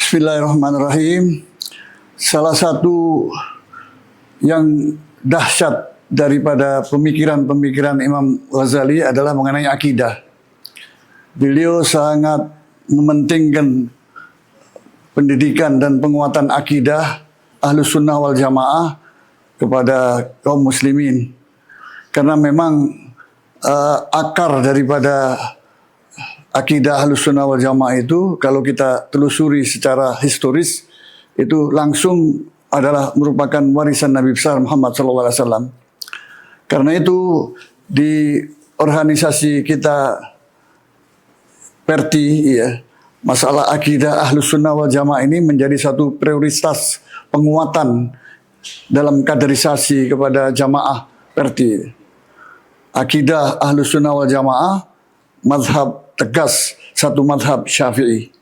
Bismillahirrahmanirrahim. Salah satu yang dahsyat daripada pemikiran-pemikiran Imam Ghazali adalah mengenai akidah. Beliau sangat mementingkan pendidikan dan penguatan akidah Ahlus Sunnah wal Jamaah kepada kaum muslimin. Karena memang akar daripada akidah Ahlus Sunnah wal Jamaah itu kalau kita telusuri secara historis itu langsung adalah merupakan warisan Nabi besar Muhammad SAW. Karena itu di organisasi kita Perti, ya, masalah akidah Ahlus Sunnah wal Jamaah ini menjadi satu prioritas penguatan dalam kaderisasi kepada jamaah Perti. Akidah Ahlus Sunnah wal Jamaah mazhab tegas, satu mazhab Syafi'i.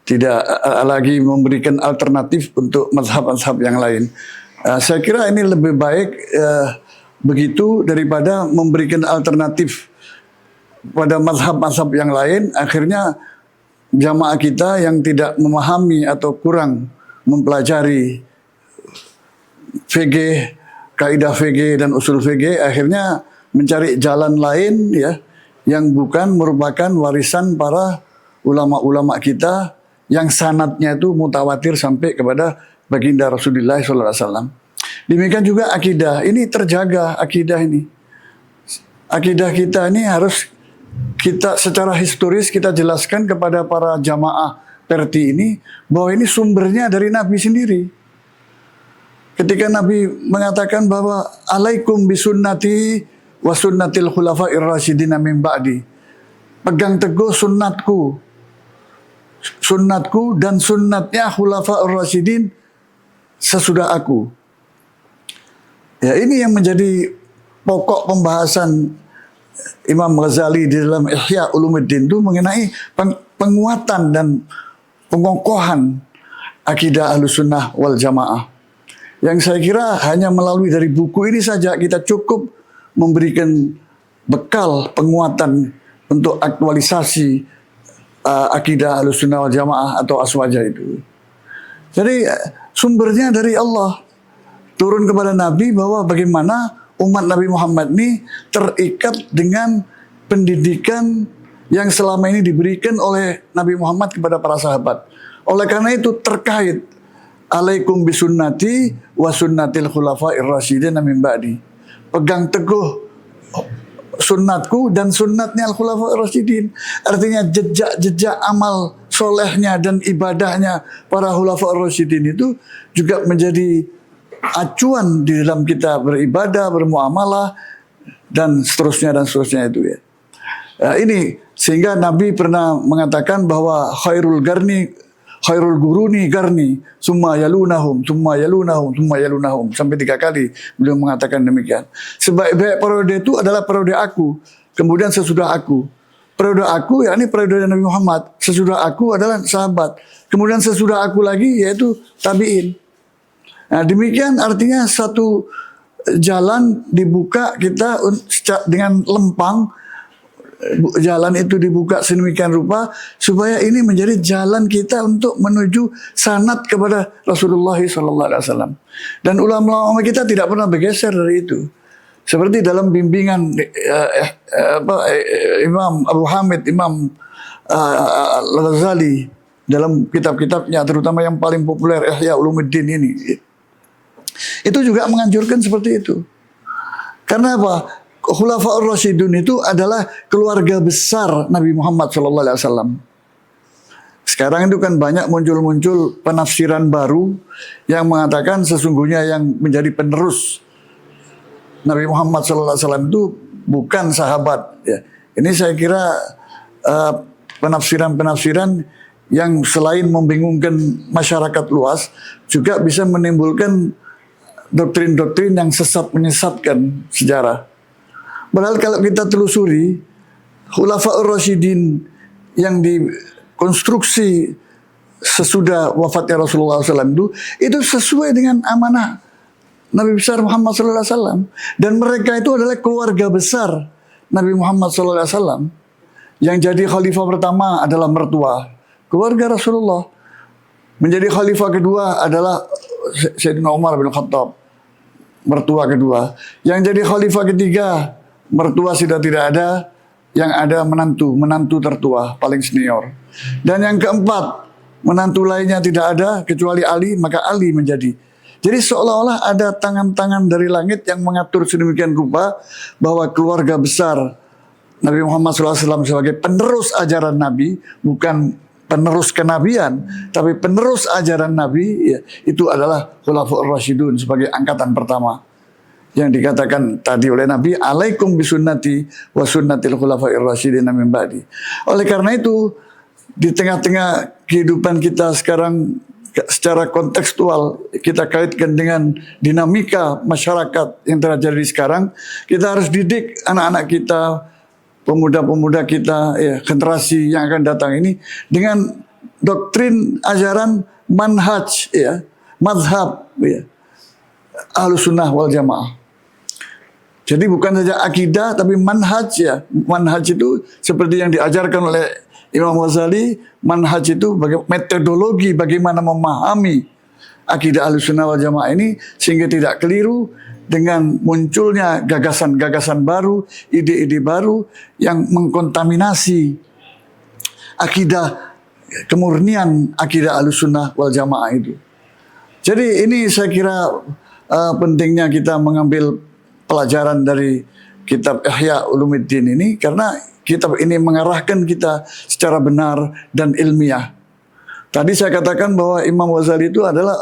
Tidak lagi memberikan alternatif untuk mazhab-mazhab yang lain. Saya kira ini lebih baik begitu daripada memberikan alternatif pada mazhab-mazhab yang lain. Akhirnya jamaah kita yang tidak memahami atau kurang mempelajari fikih, kaidah fikih dan usul fikih, akhirnya mencari jalan lain, ya, yang bukan merupakan warisan para ulama-ulama kita yang sanadnya itu mutawatir sampai kepada baginda Rasulullah SAW. Demikian juga akidah, ini terjaga akidah ini. Akidah kita ini harus kita secara historis kita jelaskan kepada para jamaah Perti ini bahwa ini sumbernya dari Nabi sendiri. Ketika Nabi mengatakan bahwa alaikum bisunnati wa sunnatil khulafa'ir rasyidin min ba'di. Pegang teguh sunnatku dan sunnatnya khulafa'ir rasyidin sesudah aku. Ya, ini yang menjadi pokok pembahasan Imam Ghazali di dalam Ihya Ulumuddin itu mengenai penguatan dan pengokohan akidah Ahlus Sunnah wal Jamaah. Yang saya kira hanya melalui dari buku ini saja kita cukup memberikan bekal penguatan untuk aktualisasi akidah Ahlus Sunnah wal Jamaah atau aswaja itu. Jadi sumbernya dari Allah, turun kepada Nabi bahwa bagaimana umat Nabi Muhammad ini terikat dengan pendidikan yang selama ini diberikan oleh Nabi Muhammad kepada para sahabat. Oleh karena itu terkait alaikum bisunnati wa sunnatil khulafa'ir rasyidin min ba'di. Pegang teguh sunnatku dan sunnatnya al-khulafa'ir rasyidin. Artinya jejak-jejak amal solehnya dan ibadahnya para khulafa'ir rasyidin itu juga menjadi acuan di dalam kita beribadah, bermuamalah dan seterusnya itu, ya. Ini sehingga Nabi pernah mengatakan bahwa khairul guruni garni summa yalunahum sampai 3 kali beliau mengatakan demikian. Sebaik-baik periode itu adalah periode aku, kemudian sesudah aku. Periode aku yakni periode Nabi Muhammad, sesudah aku adalah sahabat, kemudian sesudah aku lagi yaitu tabi'in. Nah, demikian artinya satu jalan dibuka kita dengan lempang, jalan itu dibuka sedemikian rupa supaya ini menjadi jalan kita untuk menuju sanad kepada Rasulullah SAW. Dan ulama-ulama kita tidak pernah bergeser dari itu. Seperti dalam bimbingan Imam Abu Hamid, Imam Al-Ghazali dalam kitab-kitabnya, terutama yang paling populer Ihya Ulumuddin ini. Itu juga menganjurkan seperti itu. Karena apa? Khulafa'ur Rasyidun itu adalah keluarga besar Nabi Muhammad SAW. Sekarang itu kan banyak muncul penafsiran baru yang mengatakan sesungguhnya yang menjadi penerus Nabi Muhammad SAW itu bukan sahabat. Ya. Ini saya kira penafsiran-penafsiran yang selain membingungkan masyarakat luas juga bisa menimbulkan doktrin-doktrin yang sesat menyesatkan sejarah. Padahal kalau kita telusuri Khulafa'ur Rasyidin yang dikonstruksi sesudah wafatnya Rasulullah SAW itu sesuai dengan amanah Nabi besar Muhammad SAW, dan mereka itu adalah keluarga besar Nabi Muhammad SAW. Yang jadi khalifah pertama adalah mertua keluarga Rasulullah. Menjadi khalifah kedua adalah Sayyidina Umar bin Khattab, mertua kedua. Yang jadi khalifah ketiga, mertua sudah tidak ada, yang ada menantu tertua, paling senior. Dan yang keempat, menantu lainnya tidak ada kecuali Ali, maka Ali menjadi. Jadi seolah-olah ada tangan-tangan dari langit yang mengatur sedemikian rupa bahwa keluarga besar Nabi Muhammad SAW sebagai penerus ajaran Nabi, bukan penerus kenabian, tapi penerus ajaran Nabi, ya, itu adalah Khulafaur Rasyidun sebagai angkatan pertama. Yang dikatakan tadi oleh Nabi, alaikum bisunnati wa sunnatil khulafair rasyidin min ba'di. Oleh karena itu, di tengah-tengah kehidupan kita sekarang secara kontekstual, kita kaitkan dengan dinamika masyarakat yang terjadi sekarang, kita harus didik anak-anak kita, pemuda-pemuda kita, ya, generasi yang akan datang ini dengan doktrin ajaran manhaj, ya, madhab, ya, Ahlus Sunnah wal Jamaah. Jadi bukan saja akidah, tapi manhaj, ya. Manhaj itu seperti yang diajarkan oleh Imam Ghazali, manhaj itu metodologi bagaimana memahami akidah Ahlus Sunnah wal Jamaah ini sehingga tidak keliru dengan munculnya gagasan-gagasan baru, ide-ide baru yang mengkontaminasi akidah, kemurnian akidah Ahlus Sunnah wal Jamaah itu. Jadi ini saya kira pentingnya kita mengambil pelajaran dari kitab Ihya Ulumuddin ini, karena kitab ini mengarahkan kita secara benar dan ilmiah. Tadi saya katakan bahwa Imam Ghazali itu adalah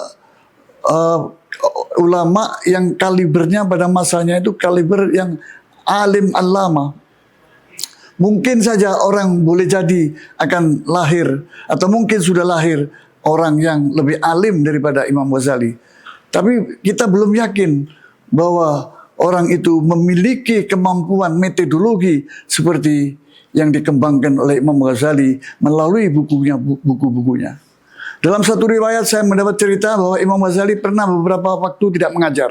ulama yang kalibernya pada masanya itu kaliber yang alim allama. Mungkin saja orang boleh jadi akan lahir atau mungkin sudah lahir orang yang lebih alim daripada Imam Ghazali. Tapi kita belum yakin bahwa orang itu memiliki kemampuan metodologi seperti yang dikembangkan oleh Imam Ghazali melalui buku-bukunya. Dalam satu riwayat saya mendapat cerita bahwa Imam Ghazali pernah beberapa waktu tidak mengajar.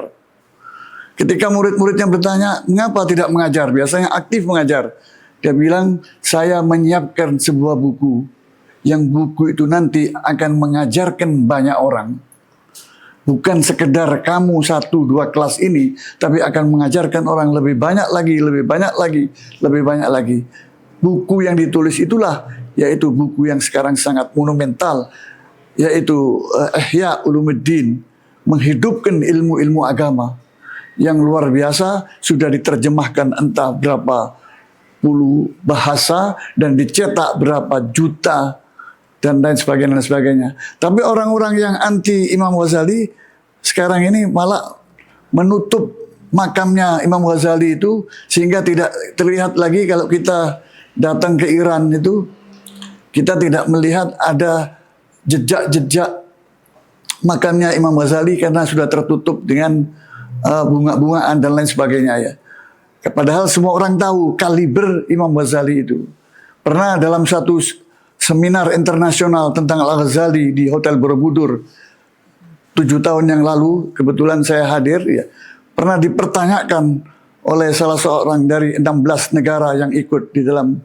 Ketika murid-muridnya bertanya, mengapa tidak mengajar? Biasanya aktif mengajar. Dia bilang, saya menyiapkan sebuah buku. Yang buku itu nanti akan mengajarkan banyak orang. Bukan sekedar kamu 1-2 kelas ini, tapi akan mengajarkan orang lebih banyak lagi, lebih banyak lagi, lebih banyak lagi. Buku yang ditulis itulah, yaitu buku yang sekarang sangat monumental, yaitu Ihya Ulumuddin, menghidupkan ilmu-ilmu agama yang luar biasa, sudah diterjemahkan entah berapa puluh bahasa dan dicetak berapa juta dan lain sebagainya. Tapi orang-orang yang anti Imam Ghazali sekarang ini malah menutup makamnya Imam Ghazali itu sehingga tidak terlihat lagi. Kalau kita datang ke Iran itu, kita tidak melihat ada jejak-jejak makamnya Imam Ghazali karena sudah tertutup dengan bunga-bungaan dan lain sebagainya, ya. Padahal semua orang tahu kaliber Imam Ghazali itu. Pernah dalam satu seminar internasional tentang Al-Ghazali di Hotel Borobudur 7 tahun yang lalu, kebetulan saya hadir, ya, pernah dipertanyakan oleh salah seorang dari 16 negara yang ikut di dalam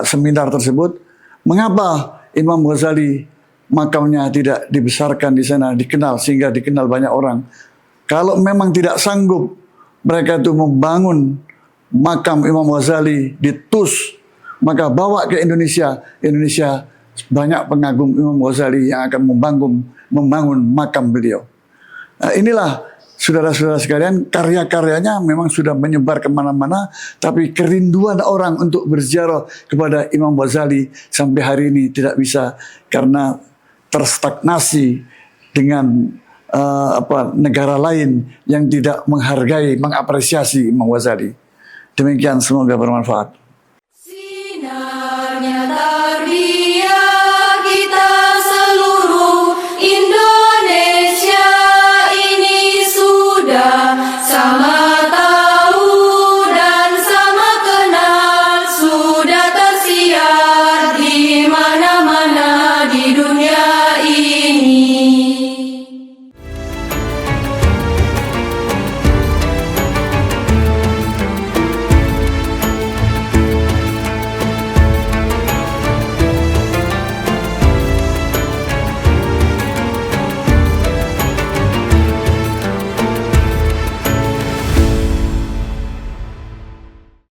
seminar tersebut, mengapa Imam Ghazali makamnya tidak dibesarkan di sana, dikenal sehingga dikenal banyak orang. Kalau memang tidak sanggup mereka itu membangun makam Imam Ghazali di Tus, maka bawa ke Indonesia. Indonesia banyak pengagum Imam Ghazali yang akan membangun makam beliau. Nah, inilah saudara-saudara sekalian, karya-karyanya memang sudah menyebar kemana-mana, tapi kerinduan orang untuk berziarah kepada Imam Ghazali sampai hari ini tidak bisa karena terstagnasi dengan negara lain yang tidak menghargai, mengapresiasi Imam Ghazali. Demikian, semoga bermanfaat.